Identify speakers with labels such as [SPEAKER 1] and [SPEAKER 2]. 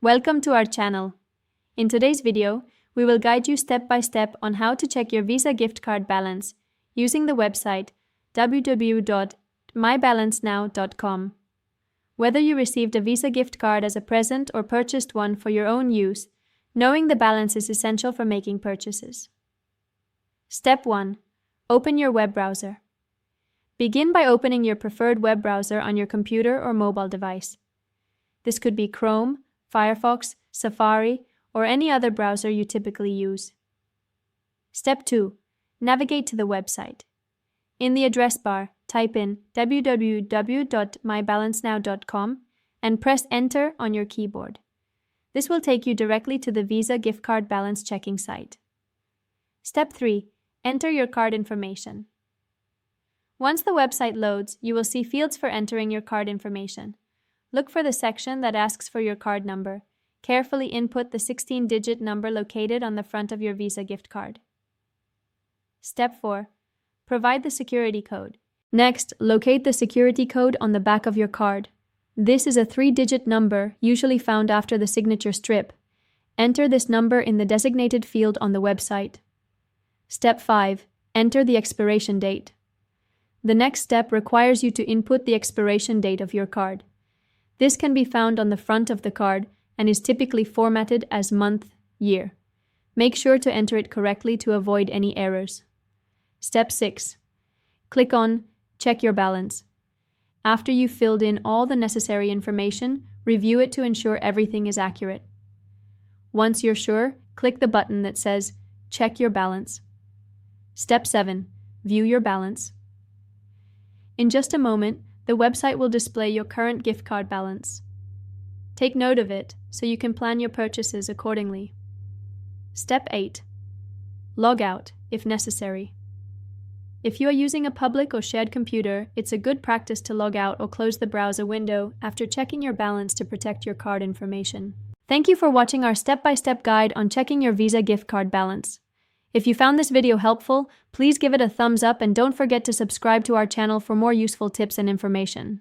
[SPEAKER 1] Welcome to our channel. In today's video, we will guide you step by step on how to check your Visa gift card balance using the website www.mybalancenow.com. Whether you received a Visa gift card as a present or purchased one for your own use, knowing the balance is essential for making purchases. Step 1. Open your web browser. Begin by opening your preferred web browser on your computer or mobile device. This could be Chrome, Firefox, Safari, or any other browser you typically use. Step 2. Navigate to the website. In the address bar, type in www.mybalancenow.com and press Enter on your keyboard. This will take you directly to the Visa gift card balance checking site. Step 3. Enter your card information. Once the website loads, you will see fields for entering your card information. Look for the section that asks for your card number. Carefully input the 16-digit number located on the front of your Visa gift card. Step 4. Provide the security code. Next, locate the security code on the back of your card. This is a 3-digit number, usually found after the signature strip. Enter this number in the designated field on the website. Step 5. Enter the expiration date. The next step requires you to input the expiration date of your card. This can be found on the front of the card and is typically formatted as month, year. Make sure to enter it correctly to avoid any errors. Step 6. Click on Check Your Balance. After you've filled in all the necessary information, review it to ensure everything is accurate. Once you're sure, click the button that says Check Your Balance. Step 7. View your balance. In just a moment, the website will display your current gift card balance. Take note of it so you can plan your purchases accordingly. Step 8. Log out, if necessary. If you are using a public or shared computer, it's a good practice to log out or close the browser window after checking your balance to protect your card information. Thank you for watching our step-by-step guide on checking your Visa gift card balance. If you found this video helpful, please give it a thumbs up and don't forget to subscribe to our channel for more useful tips and information.